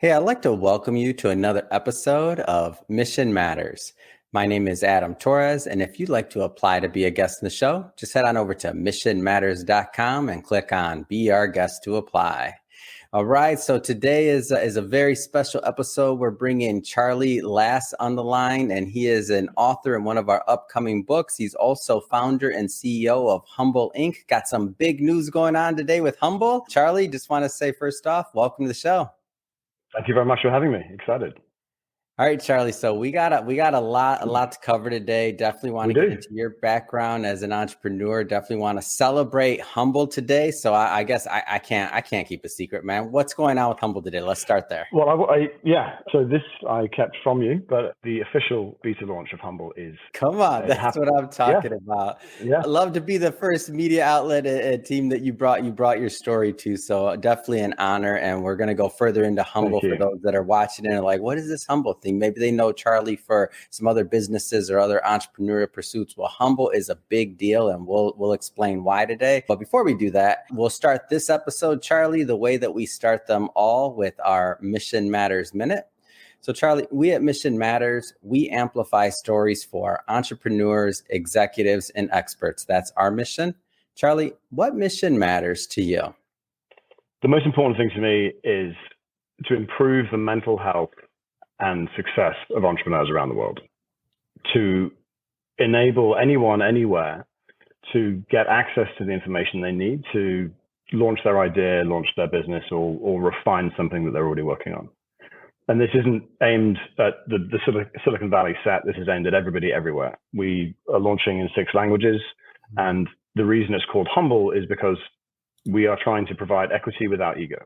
Hey, I'd like to welcome you to another episode of Mission Matters. My name is Adam Torres, and if you'd like to apply to be a guest in the show, just head on over to missionmatters.com and click on Be Our Guest to apply. All right, so today is a very special episode. We're bringing Charlie Lass on the line, and he is an author in one of our upcoming books. He's also founder and CEO of Humble Inc. Got some big news going on today with Humble. Charlie, just want to say first off, welcome to the show. Thank you very much for having me. Excited. All right, Charlie. So we got a lot to cover today. Definitely want to get into your background as an entrepreneur. Definitely want to celebrate Humble today. So I guess I can't keep a secret, man. What's going on with Humble today? Let's start there. Well, So this I kept from you, but the official beta launch of Humble is. Come on, that's what I'm talking about. Yeah. I'd love to be the first media outlet and team that you brought your story to. So definitely an honor, and we're gonna go further into Humble for those that are watching and are like, what is this Humble thing? Maybe they know Charlie for some other businesses or other entrepreneurial pursuits. Well, Humble is a big deal, and we'll explain why today. But before we do that, we'll start this episode, Charlie, the way that we start them all with our Mission Matters Minute. So, Charlie, we at Mission Matters, we amplify stories for entrepreneurs, executives, and experts. That's our mission. Charlie, what mission matters to you? The most important thing to me is to improve the mental health and success of entrepreneurs around the world, to enable anyone, anywhere, to get access to the information they need to launch their idea, launch their business, or refine something that they're already working on. And this isn't aimed at the Silicon Valley set. This is aimed at everybody everywhere. We are launching in 6 languages. And the reason it's called Humble is because we are trying to provide equity without ego.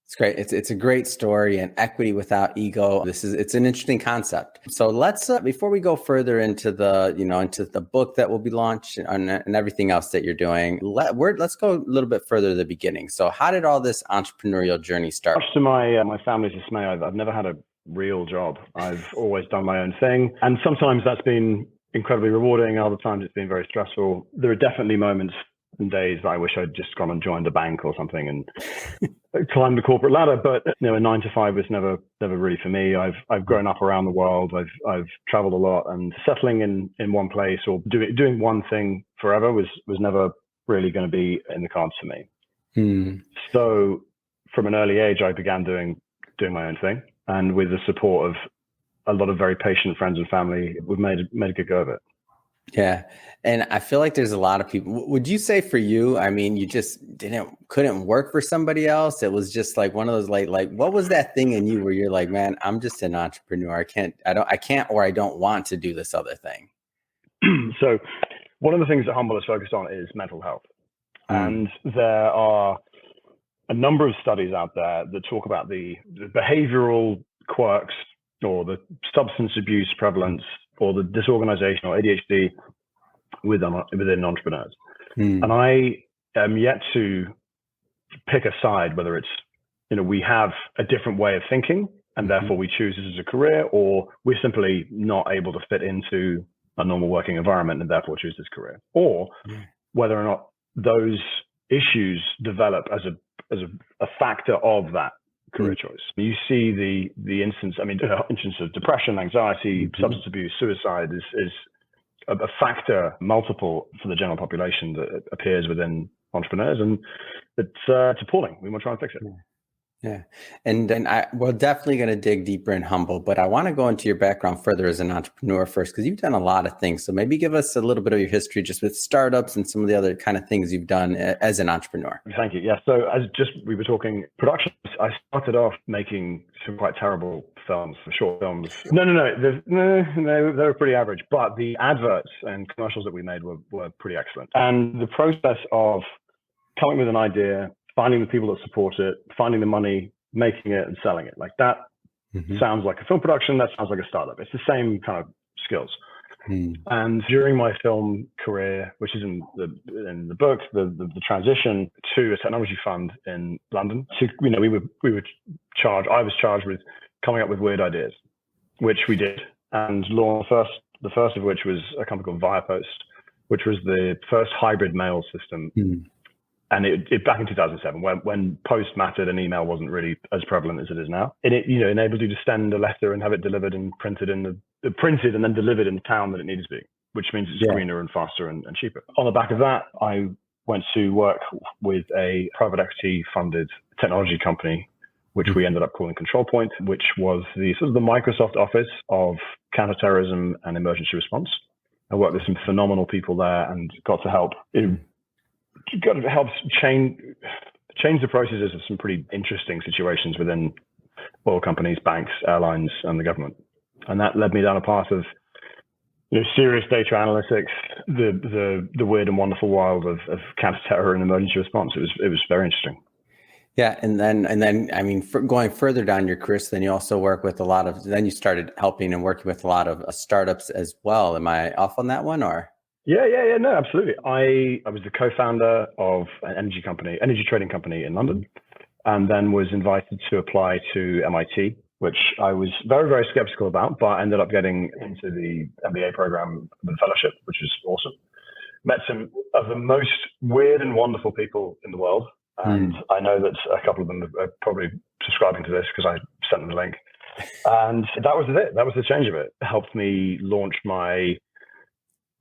It's great. It's a great story, and equity without ego. It's an interesting concept. So let's before we go further into the book that will be launched and everything else that you're doing, let's go a little bit further to the beginning. So how did all this entrepreneurial journey start? Much to my family's dismay, I've never had a real job. I've always done my own thing, and sometimes that's been incredibly rewarding. Other times it's been very stressful. There are definitely moments and days that I wish I'd just gone and joined a bank or something and climbed the corporate ladder. But a 9 to 5 was never really for me. I've grown up around the world. I've traveled a lot, and settling in one place or doing one thing forever was never really going to be in the cards for me. So from an early age, I began doing my own thing, and with the support of a lot of very patient friends and family, we've made a good go of it. Yeah. And I feel like there's a lot of people. Would you say for you, I mean, you just couldn't work for somebody else? It was just like one of those like what was that thing in you where you're like, man, I'm just an entrepreneur. I can't or I don't want to do this other thing. So one of the things that Humble is focused on is mental health. And there are a number of studies out there that talk about the behavioral quirks or the substance abuse prevalence or the disorganization or ADHD within entrepreneurs. And I am yet to pick a side, whether it's, we have a different way of thinking and therefore we choose this as a career, or we're simply not able to fit into a normal working environment and therefore choose this career, or whether or not those issues develop as a factor of that career choice. You see the instance of depression, anxiety, substance abuse, suicide is a factor multiple for the general population that appears within entrepreneurs, and it's appalling. We want to try and fix it. Yeah. And we're definitely going to dig deeper in Humble, but I want to go into your background further as an entrepreneur first, because you've done a lot of things. So maybe give us a little bit of your history just with startups and some of the other kind of things you've done as an entrepreneur. Thank you. Yeah. So we were talking production. I started off making some quite terrible films, short films. No. They were pretty average, but the adverts and commercials that we made were pretty excellent. And the process of coming with an idea, finding the people that support it, finding the money, making it and selling it. Like that sounds like a film production. That sounds like a startup. It's the same kind of skills. And during my film career, which is in the book, the transition to a technology fund in London, I was charged with coming up with weird ideas, which we did, and launched the first of which was a company called Viapost, which was the first hybrid mail system And it back in 2007, when post mattered and email wasn't really as prevalent as it is now, and it enabled you to send a letter and have it delivered and printed and then delivered in the town that it needed to be, which means it's greener and faster and cheaper. On the back of that, I went to work with a private equity funded technology company, which we ended up calling Control Point, which was the sort of the Microsoft Office of counterterrorism and emergency response. I worked with some phenomenal people there and got to help. It helps change the processes of some pretty interesting situations within oil companies, banks, airlines, and the government. And that led me down a path of serious data analytics, the weird and wonderful world of counter-terror and emergency response. It was very interesting. Yeah, and then I mean, going further down your career, so then you also work with then you started helping and working with a lot of startups as well. Am I off on that one, or? Yeah, no, absolutely. I was the co-founder of an energy trading company in London, and then was invited to apply to MIT, which I was very, very skeptical about, but I ended up getting into the MBA program with a fellowship, which was awesome. Met some of the most weird and wonderful people in the world. And I know that a couple of them are probably subscribing to this because I sent them the link. And that was it. That was the change of it. It helped me launch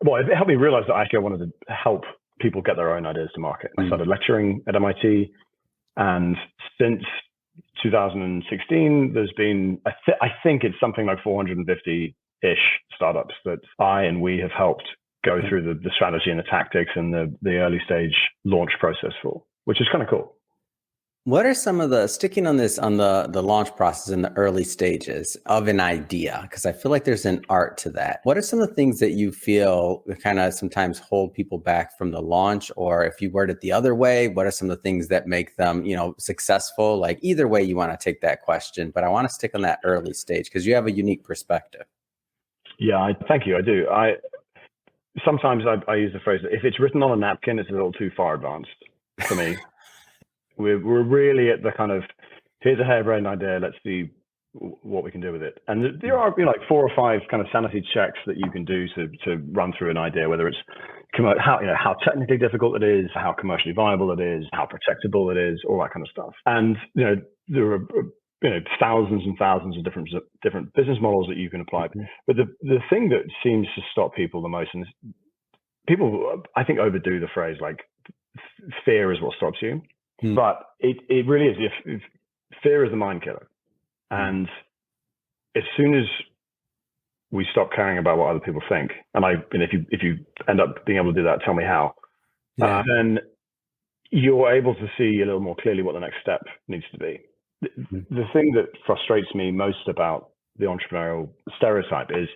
it helped me realize that actually I wanted to help people get their own ideas to market. I started lecturing at MIT. And since 2016, there's been, I think it's something like 450-ish startups that we have helped go through the strategy and the tactics and the early stage launch process for, which is kind of cool. What are some of sticking on the launch process in the early stages of an idea? Because I feel like there's an art to that. What are some of the things that you feel kind of sometimes hold people back from the launch? Or if you word it the other way, what are some of the things that make them, successful? Like either way you want to take that question, but I want to stick on that early stage because you have a unique perspective. Yeah, thank you. I do. Sometimes I use the phrase that if it's written on a napkin, it's a little too far advanced for me. We're really at the kind of, here's a harebrained idea, let's see what we can do with it. And there are like 4 or 5 kind of sanity checks that you can do to run through an idea, whether it's how technically difficult it is, how commercially viable it is, how protectable it is, all that kind of stuff. And there are thousands and thousands of different business models that you can apply. But the thing that seems to stop people the most, and people I think overdo the phrase like fear is what stops you. But it really is. If fear is the mind killer, and as soon as we stop caring about what other people think, and if you end up being able to do that, tell me how. Then you're able to see a little more clearly what the next step needs to be. The thing that frustrates me most about the entrepreneurial stereotype is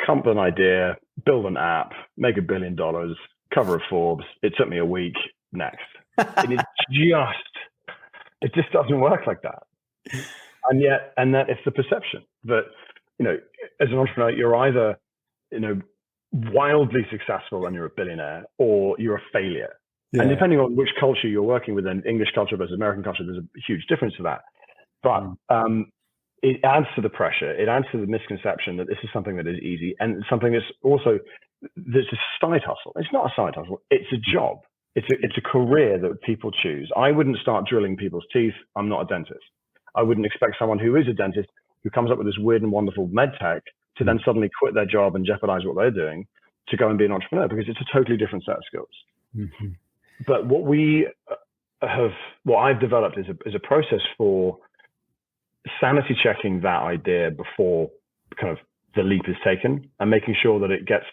come up with an idea, build an app, make $1 billion, cover of Forbes. It took me a week. Next. And it just doesn't work like that. And that it's the perception that, as an entrepreneur, you're either, wildly successful and you're a billionaire, or you're a failure. Yeah. And depending on which culture you're working with, and English culture versus American culture, there's a huge difference to that. But it adds to the pressure. It adds to the misconception that this is something that is easy and something that's a side hustle. It's not a side hustle. It's a job. It's a career that people choose. I wouldn't start drilling people's teeth. I'm not a dentist. I wouldn't expect someone who is a dentist who comes up with this weird and wonderful med tech to then suddenly quit their job and jeopardize what they're doing to go and be an entrepreneur, because it's a totally different set of skills. Mm-hmm. But what I've developed is a process for sanity checking that idea before kind of the leap is taken, and making sure that it gets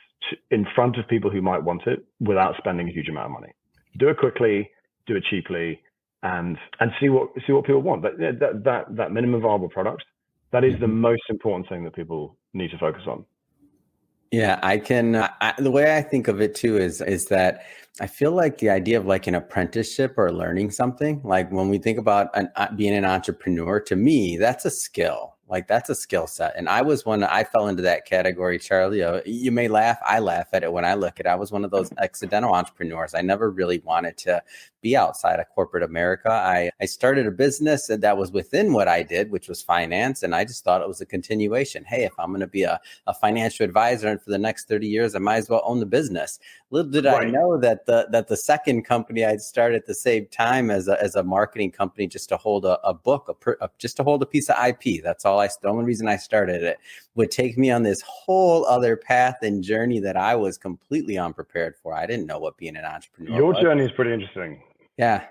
in front of people who might want it without spending a huge amount of money. Do it quickly, do it cheaply, and see what people want. That minimum viable product, that is the most important thing that people need to focus on. Yeah, the way I think of it too is that I feel like the idea of like an apprenticeship or learning something, like when we think about being an entrepreneur, to me, that's a skill. Like that's a skill set. And I fell into that category, Charlie. You may laugh. I laugh at it when I look at it. I was one of those accidental entrepreneurs. I never really wanted to be outside of corporate America. I started a business that was within what I did, which was finance. And I just thought it was a continuation. Hey, if I'm going to be a financial advisor and for the next 30 years, I might as well own the business. Little did I know that the second company I'd started at the same time as a marketing company, just to hold a book, just to hold a piece of IP. That's all. The only reason I started it would take me on this whole other path and journey that I was completely unprepared for. I didn't know what being an entrepreneur Your was. journey is pretty interesting. Yeah.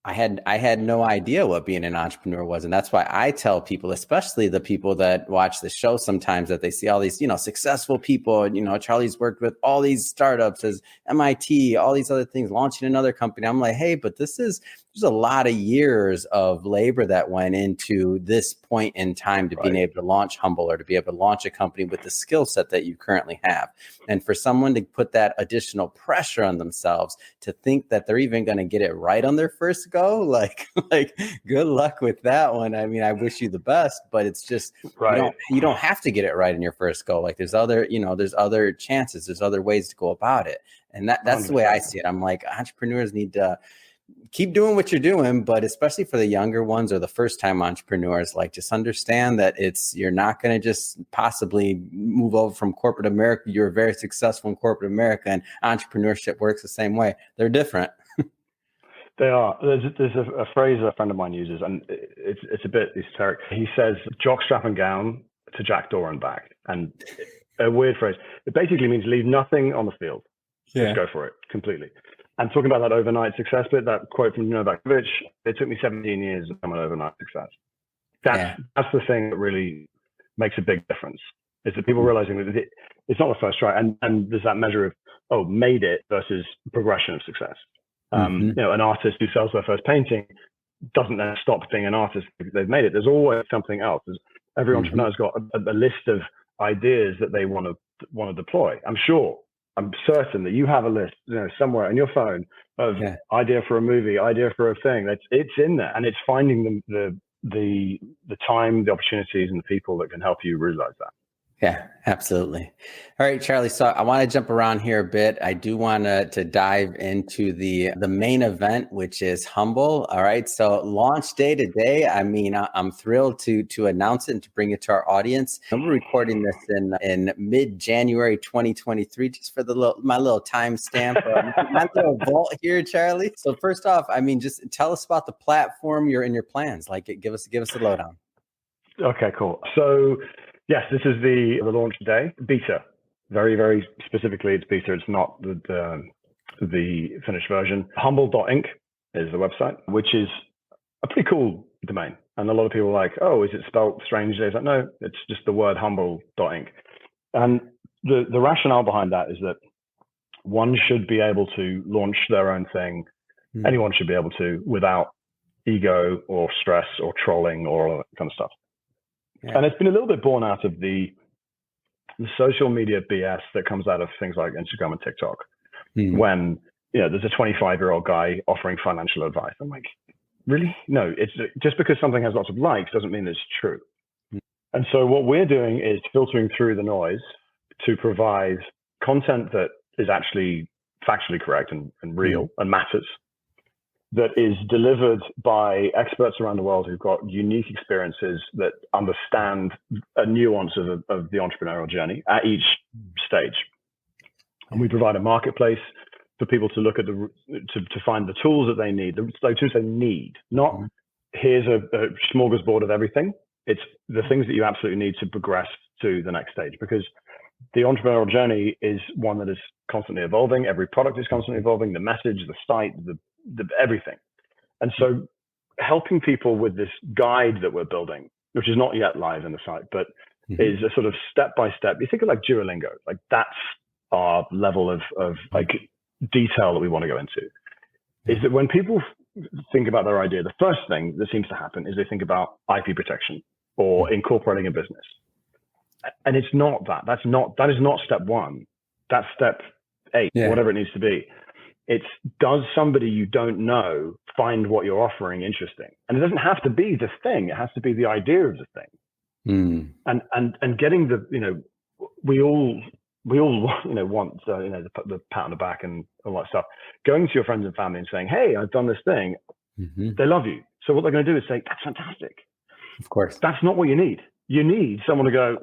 I had no idea what being an entrepreneur was. And that's why I tell people, especially the people that watch the show sometimes, that they see all these, successful people. Charlie's worked with all these startups as MIT, all these other things, launching another company. I'm like, hey, but there's a lot of years of labor that went into this point in time to being able to launch Humble, or to be able to launch a company with the skill set that you currently have. And for someone to put that additional pressure on themselves to think that they're even going to get it right on their first go, like good luck with that one. I mean, I wish you the best, but it's just, you don't have to get it right in your first go. Like there's other chances, there's other ways to go about it. And that's 100%. The way I see it. I'm like, entrepreneurs need to keep doing what you're doing, but especially for the younger ones or the first time entrepreneurs, like just understand that you're not going to just possibly move over from corporate America. You're very successful in corporate America, and entrepreneurship works the same way. They're different. They are. There's a phrase a friend of mine uses, and it's a bit esoteric. He says, jockstrap and gown to jackdaw and back. And a weird phrase. It basically means leave nothing on the field. Just go for it completely. And talking about that overnight success bit, that quote from Novak Djokovic, it took me 17 years to become an overnight success. That's the thing that really makes a big difference, is that people realizing that it's not the first try. And there's that measure of, made it versus progression of success. An artist who sells their first painting doesn't then stop being an artist because they've made it. There's always something else. Every entrepreneur's got a list of ideas that they want to deploy. I'm certain that you have a list, somewhere on your phone of idea for a movie, idea for a thing. It's in there, and it's finding the time, the opportunities, and the people that can help you realize that. Yeah, absolutely. All right, Charlie. So I want to jump around here a bit. I do want to dive into the main event, which is Humble. All right. So launch day today. I mean, I'm thrilled to announce it and to bring it to our audience. I'm recording this in mid-January 2023, just for my little timestamp, my little vault here, Charlie. So first off, I mean, just tell us about the platform you're in your plans. Like, give us a lowdown. Okay, cool. So yes, this is the launch day, beta. Very, very specifically, it's beta. It's not the finished version. Humble.inc is the website, which is a pretty cool domain. And a lot of people are like, oh, is it spelled strangely? It's like, no, it's just the word humble.inc. And the rationale behind that is that one should be able to launch their own thing. Anyone should be able to, without ego or stress or trolling or all that kind of stuff. Yeah. And it's been a little bit born out of the social media BS that comes out of things like Instagram and TikTok. When there's a 25-year-old guy offering financial advice. I'm like, really? No, it's just because something has lots of likes doesn't mean it's true. And so what we're doing is filtering through the noise to provide content that is actually factually correct and real and matters, that is delivered by experts around the world who've got unique experiences that understand a nuance of the entrepreneurial journey at each stage. And we provide a marketplace for people to look at to find the tools that they need, the tools they need, not here's a smorgasbord of everything. It's the things that you absolutely need to progress to the next stage, because the entrepreneurial journey is one that is constantly evolving. Every product is constantly evolving, the message, the site, the everything. And so helping people with this guide that we're building, which is not yet live in the site, but is a sort of step-by-step. You think of like Duolingo, like that's our level of like detail that we want to go into, is that when people think about their idea, the first thing that seems to happen is they think about IP protection or incorporating a business. And it's not that. That is not step one. That's step 8, whatever it needs to be. It's, does somebody you don't know find what you're offering interesting? And it doesn't have to be the thing. It has to be the idea of the thing. And getting we all we all want the pat on the back and all that stuff. Going to your friends and family and saying, "Hey, I've done this thing," they love you. So what they're going to do is say, "That's fantastic." Of course, that's not what you need. You need someone to go,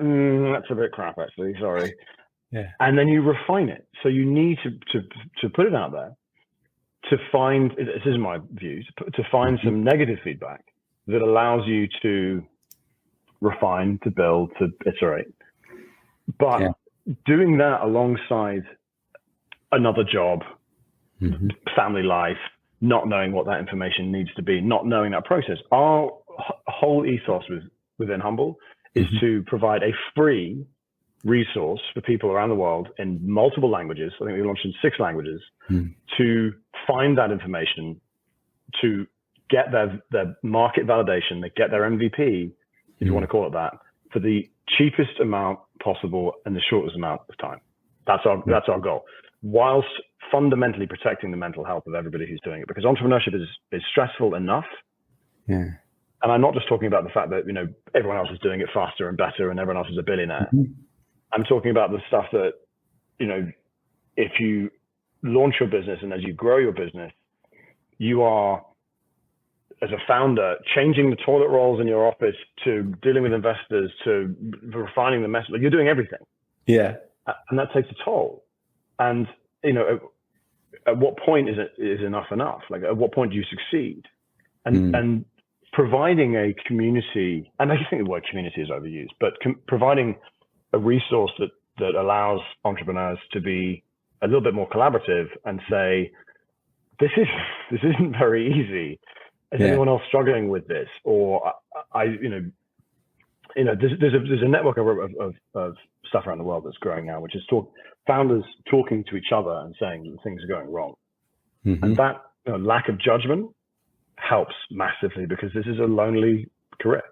"That's a bit crap, actually. Sorry." Yeah. And then you refine it. So you need to put it out there to find. This is my view. To find some negative feedback that allows you to refine, to build, to iterate. But doing that alongside another job, family life, not knowing what that information needs to be, not knowing that process. Our whole ethos within Humble is to provide a free resource for people around the world in multiple languages. I think we launched in 6 languages to find that information, to get their market validation, they get their MVP, if you want to call it that, for the cheapest amount possible and the shortest amount of time. That's our goal, whilst fundamentally protecting the mental health of everybody who's doing it, because entrepreneurship is stressful enough. Yeah. And I'm not just talking about the fact that everyone else is doing it faster and better and everyone else is a billionaire. I'm talking about the stuff that if you launch your business and as you grow your business, you are, as a founder, changing the toilet rolls in your office, to dealing with investors, to refining the message. You're doing everything. Yeah. And that takes a toll. And, at what point is enough? Like, at what point do you succeed? And providing a community, and I think the word community is overused, but providing a resource that allows entrepreneurs to be a little bit more collaborative and say, this isn't very easy. Is anyone else struggling with this? Or there's a network of stuff around the world that's growing now, which is founders talking to each other and saying that things are going wrong. And that lack of judgment helps massively, because this is a lonely career.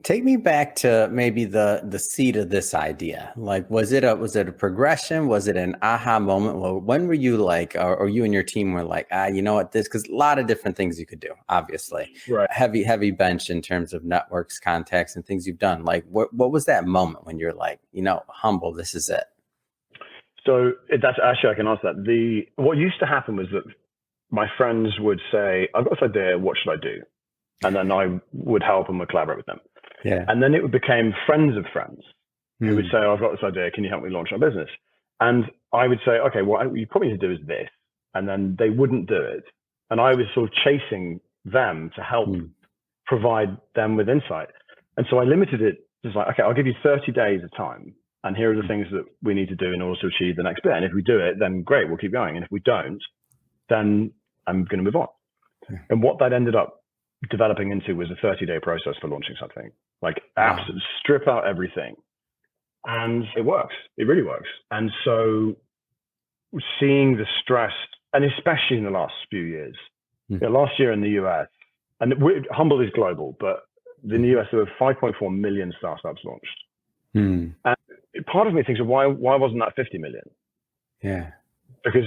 Take me back to maybe the seed of this idea. Like, was it a progression? Was it an aha moment? Well, when were you like, or you and your team were like, you know what, because a lot of different things you could do, obviously. Right. Heavy bench in terms of networks, contacts, and things you've done. Like, what was that moment when you're like, Humble, this is it? So that's actually, I can answer that. What used to happen was that my friends would say, "I've got this idea, what should I do?" And then I would help and would collaborate with them. Yeah. And then it became friends of friends who would say, "Oh, I've got this idea. Can you help me launch my business?" And I would say, "Okay, what you probably need to do is this." And then they wouldn't do it. And I was sort of chasing them to help provide them with insight. And so I limited it. Just like, okay, I'll give you 30 days of time. And here are the things that we need to do in order to achieve the next bit. And if we do it, then great, we'll keep going. And if we don't, then I'm going to move on. And what that ended up developing into was a 30-day process for launching something. Like, absolutely strip out everything. And it works. It really works. And so seeing the stress, and especially in the last few years, last year in the US, and Humble is global, but in the US, there were 5.4 million startups launched. And part of me thinks, why wasn't that 50 million? Yeah. Because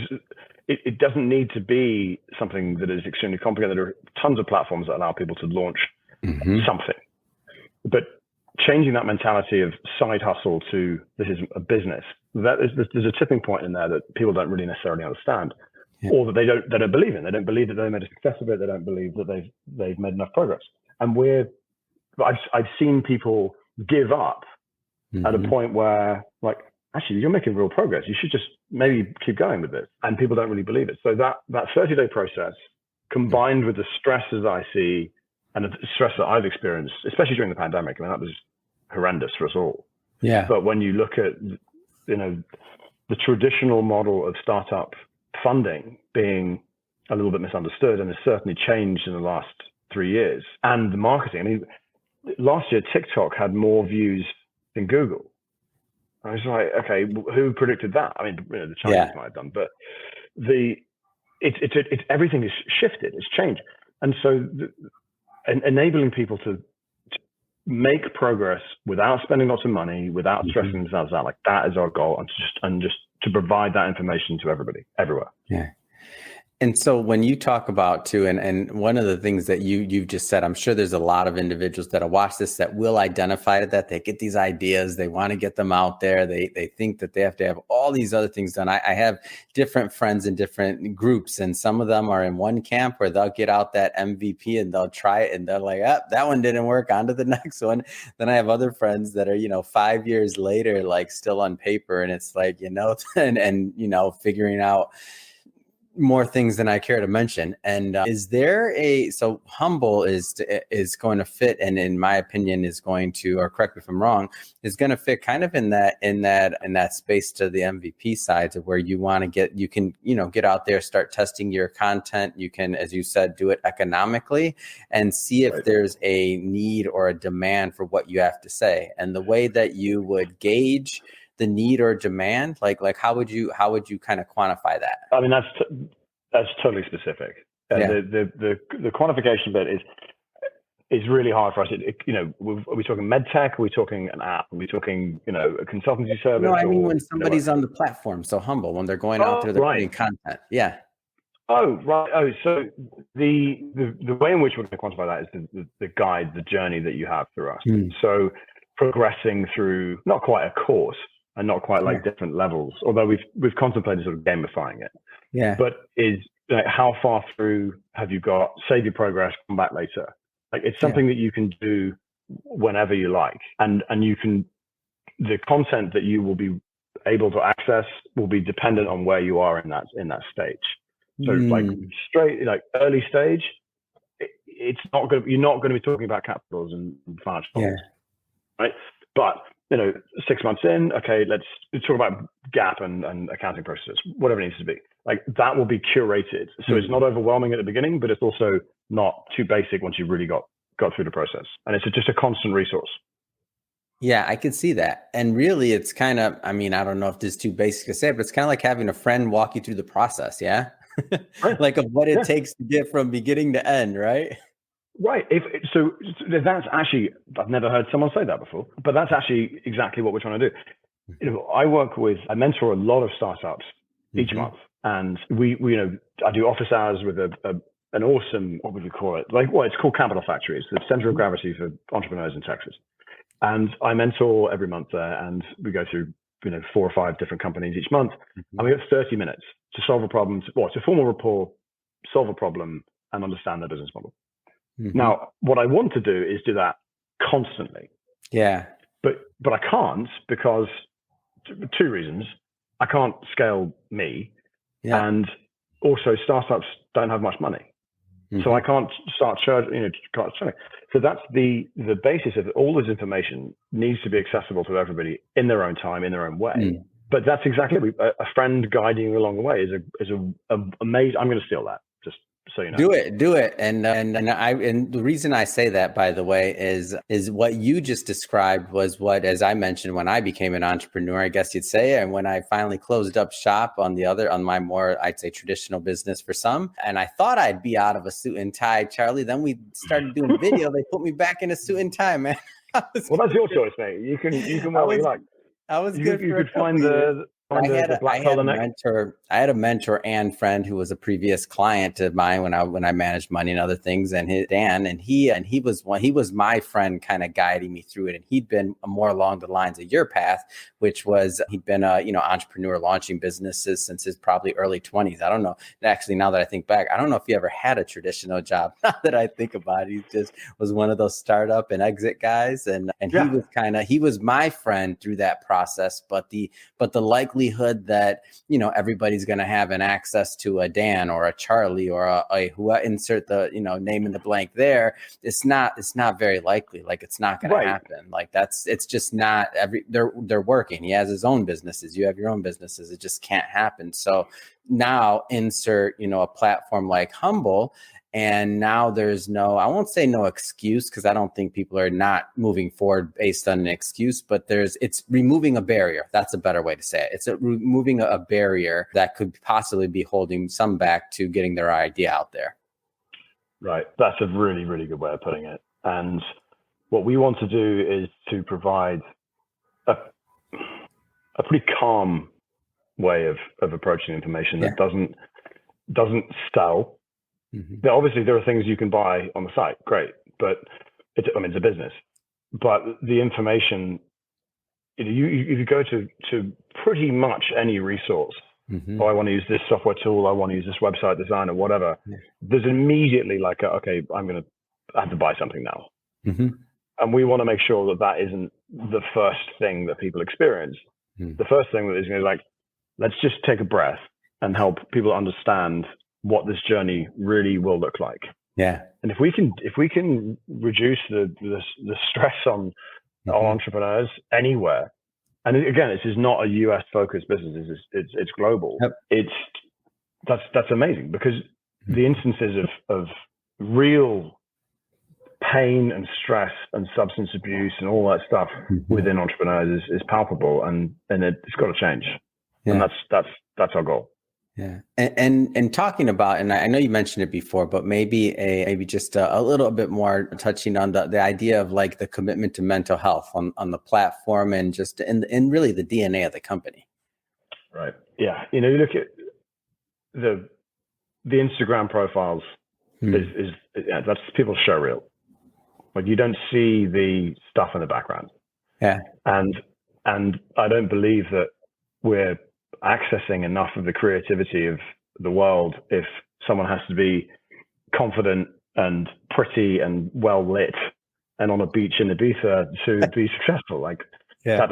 it doesn't need to be something that is extremely complicated. There are tons of platforms that allow people to launch something. But changing that mentality of side hustle to this is a business, there's a tipping point in there that people don't really necessarily understand, or that they don't believe in. They don't believe that they made a success of it. They don't believe that they've made enough progress. And I've seen people give up at a point where, like, actually, you're making real progress. You should just maybe keep going with this. And people don't really believe it. So that 30-day process, combined with the stresses I see and the stress that I've experienced, especially during the pandemic, I mean, that was horrendous for us all. Yeah. But when you look at, the traditional model of startup funding being a little bit misunderstood, and has certainly changed in the last 3 years, and the marketing. I mean, last year, TikTok had more views than Google. I was like, okay, who predicted that? I mean, the Chinese might have done, but it's everything is shifted, it's changed, and so enabling people to make progress without spending lots of money, without stressing themselves out, like, that is our goal, and just to provide that information to everybody, everywhere. Yeah. And so when you talk about too, and one of the things that you've just said, I'm sure there's a lot of individuals that watch this that will identify that they get these ideas, they want to get them out there. They think that they have to have all these other things done. I have different friends in different groups, and some of them are in one camp where they'll get out that MVP and they'll try it and they're like, oh, that one didn't work, on to the next one. Then I have other friends that are, 5 years later, like still on paper, and it's like, and figuring out more things than I care to mention. And is there so Humble is going to fit, and in my opinion is going to, or correct me if I'm wrong, is going to fit kind of in that space to the MVP side, to where you want to you can get out there, start testing your content. You can, as you said, do it economically and see if there's a need or a demand for what you have to say. And the way that you would gauge the need or demand, like how would you kind of quantify that? I mean, that's totally specific. Yeah. The quantification bit is really hard for us. Are we talking med tech? Are we talking an app? Are we talking a consultancy service? No, I mean when somebody's on the platform, so Humble, when they're going out there, they're putting content. Yeah. Oh, right. Oh, so the way in which we're going to quantify that is the guide, the journey that you have through us. So progressing through not quite a course, and not quite like different levels, although we've contemplated sort of gamifying it. Yeah. But is how far through have you got? Save your progress, come back later. Like it's something that you can do whenever you like, and the content that you will be able to access will be dependent on where you are in that stage. So like early stage, you're not going to be talking about capitals and financial, right? But 6 months in, okay, let's talk about GAAP and accounting processes, whatever it needs to be. Like that will be curated. So it's not overwhelming at the beginning, but it's also not too basic once you've really got through the process. And it's just a constant resource. Yeah, I can see that. And really it's kind of, I mean, I don't know if this is too basic to say, but it's kind of like having a friend walk you through the process. Yeah. Like of what it takes to get from beginning to end, right? Right. So that's actually, I've never heard someone say that before, but that's actually exactly what we're trying to do. I mentor a lot of startups each month, and I do office hours with an awesome, what would you call it? It's called Capital Factory. It's the center of gravity for entrepreneurs in Texas. And I mentor every month there, and we go through 4 or 5 different companies each month, and we have 30 minutes to solve a problem, to form a rapport, solve a problem, and understand their business model. Now, what I want to do is do that constantly. Yeah. But I can't, because 2 reasons. I can't scale me. Yeah. And also startups don't have much money. So I can't start charging, So that's the basis of it. All this information needs to be accessible to everybody in their own time, in their own way. But that's exactly a friend guiding you along the way is amazing. I'm going to steal that. Just so you know. Do it. And the reason I say that, by the way, is what you just described was what, as I mentioned, when I became an entrepreneur, I guess you'd say, and when I finally closed up shop on my more, I'd say, traditional business for some, and I thought I'd be out of a suit and tie, Charlie. Then we started doing video. They put me back in a suit and tie, man. Well, that's your choice, mate. You can wear what you like. I was good. You could find I had a mentor and friend who was a previous client of mine when I managed money and other things, and he was my friend, kind of guiding me through it. And he'd been more along the lines of your path, which was he'd been a entrepreneur launching businesses since his probably early 20s. I don't know. Actually, now that I think back, I don't know if he ever had a traditional job. Now that I think about it, he just was one of those startup and exit guys, and he was my friend through that process. But the likelihood that everybody's going to have an access to a Dan or a Charlie or a who insert the name in the blank there, it's not very likely. Like it's not going to happen. Like it's just not they're working. He has his own businesses, you have your own businesses. It just can't happen. So now insert a platform like Humble. And now there's I won't say no excuse, because I don't think people are not moving forward based on an excuse, but it's removing a barrier. That's a better way to say it. It's removing a barrier that could possibly be holding some back to getting their idea out there. Right. That's a really, really good way of putting it. And what we want to do is to provide a pretty calm way of approaching information that doesn't sell. Now, obviously, there are things you can buy on the site, great, but it's a business. But the information, if you go to pretty much any resource, I want to use this software tool, I want to use this website design or whatever, there's immediately like, okay, I have to buy something now. And we want to make sure that isn't the first thing that people experience. The first thing that is going to be like, let's just take a breath and help people understand what this journey really will look like. Yeah. And if we can reduce the stress on entrepreneurs anywhere, and again, this is not a US focused business, it's global. Yep. That's amazing, because the instances of real pain and stress and substance abuse and all that stuff within entrepreneurs is palpable, and it's got to change. Yeah. And that's our goal. Yeah. And talking about, and I know you mentioned it before, but maybe just a little bit more touching on the idea of like the commitment to mental health on the platform, and just in really the DNA of the company. Right. Yeah. You look at the Instagram profiles that's people's showreel. Like, you don't see the stuff in the background. Yeah. And I don't believe that we're accessing enough of the creativity of the world if someone has to be confident and pretty and well lit and on a beach in Ibiza to be successful. Like, that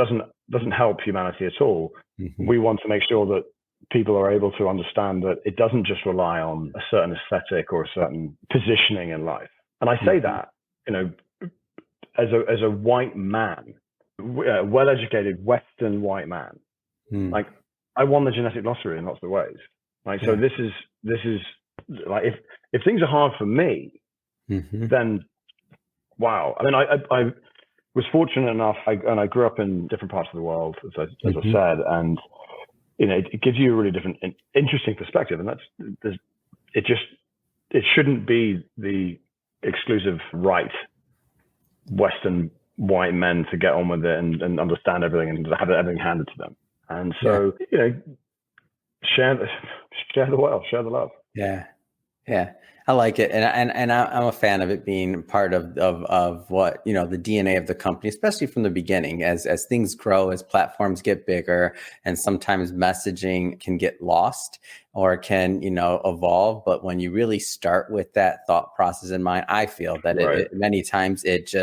doesn't help humanity at all. We want to make sure that people are able to understand that it doesn't just rely on a certain aesthetic or a certain positioning in life. And I say that, as a white man, well-educated Western white man, like, I won the genetic lottery in lots of ways. Like, so this is like, if things are hard for me, then wow. I mean, I was fortunate enough, and I grew up in different parts of the world, as I said, and it gives you a really different, interesting perspective, and it shouldn't be the exclusive right Western white men to get on with it and understand everything and have everything handed to them. And so, share the wealth, share the love. Yeah. Yeah. I like it. And I'm a fan of it being part of what, the DNA of the company, especially from the beginning, as things grow, as platforms get bigger, and sometimes messaging can get lost or can, evolve. But when you really start with that thought process in mind, I feel that it many times it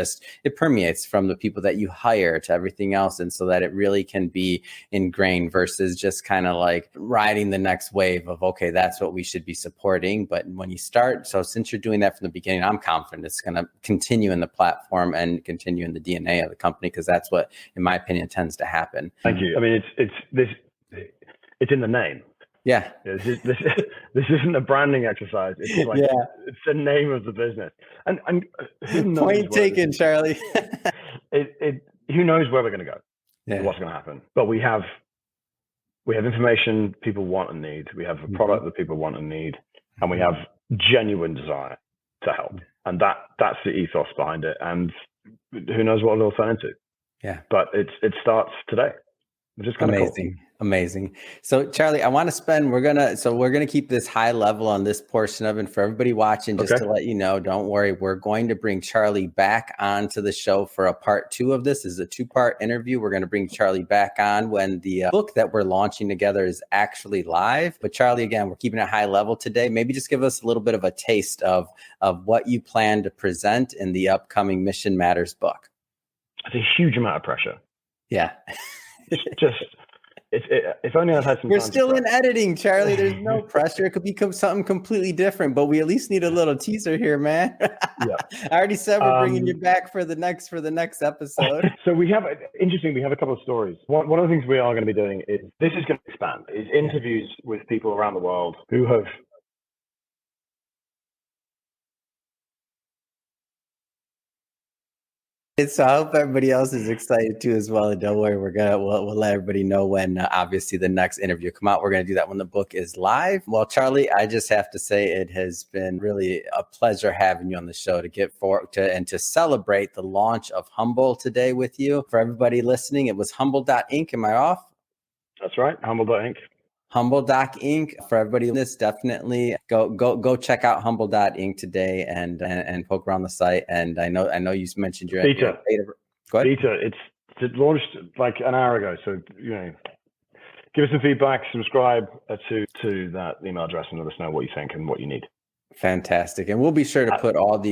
permeates from the people that you hire to everything else. And so that it really can be ingrained versus just kind of like riding the next wave of, okay, that's what we should be supporting. But when you start, so since you're doing that from the beginning, I'm confident it's going to continue in the platform and continue in the DNA of the company, because that's what, in my opinion, tends to happen. Thank you. I mean, it's in the name. Yeah. This isn't a branding exercise. It's like, it's the name of the business. And point taken, Charlie. Who knows where we're going to go? Yeah. What's going to happen? But we have information people want and need. We have a product that people want and need, and we have genuine desire to help. And that's the ethos behind it. And who knows what it'll turn into? Yeah. But it starts today, which is kind of amazing. Cool. Amazing. So Charlie, I want to spend, we're going to keep this high level on this portion of it for everybody watching, just to let you know, don't worry. We're going to bring Charlie back onto the show for a part 2 of this. This is a 2-part interview. We're going to bring Charlie back on when the book that we're launching together is actually live. But Charlie, again, we're keeping it high level today. Maybe just give us a little bit of a taste of what you plan to present in the upcoming Mission Matters book. It's a huge amount of pressure. Yeah. If only I've had some. We're still in editing, Charlie. There's no pressure. It could become something completely different, but we at least need a little teaser here, man. Yeah. I already said we're bringing you back for the next episode. So we have a couple of stories. One of the things we are going to be doing is, this is going to expand, is interviews with people around the world who have. So I hope everybody else is excited too as well. And don't worry, we'll let everybody know when obviously the next interview come out. We're going to do that when the book is live. Well, Charlie, I just have to say it has been really a pleasure having you on the show to celebrate the launch of Humble today with you. For everybody listening, it was Humble.Inc. Am I off? That's right, Humble.Inc. Humble Doc Inc. For everybody in this, definitely go check out Humble Inc. today and poke around the site. And I know you mentioned your beta. Go ahead. Beta. It's launched like an hour ago, so give us some feedback, subscribe to that email address, and let us know what you think and what you need. Fantastic. And we'll be sure to put all of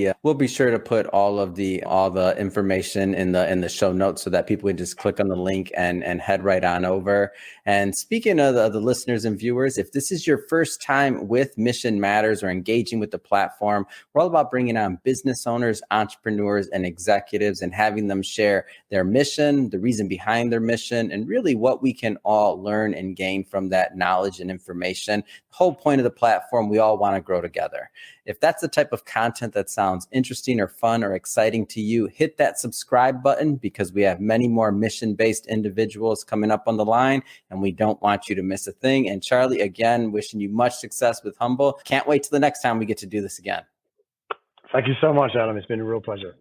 the information in the show notes so that people can just click on the link and head right on over. And speaking of the listeners and viewers, if this is your first time with Mission Matters or engaging with the platform, we're all about bringing on business owners, entrepreneurs, and executives and having them share their mission, the reason behind their mission, and really what we can all learn and gain from that knowledge and information. The whole point of the platform, we all want to grow together. If that's the type of content that sounds interesting or fun or exciting to you, hit that subscribe button because we have many more mission-based individuals coming up on the line and we don't want you to miss a thing. And Charlie, again, wishing you much success with Humble. Can't wait till the next time we get to do this again. Thank you so much, Adam. It's been a real pleasure.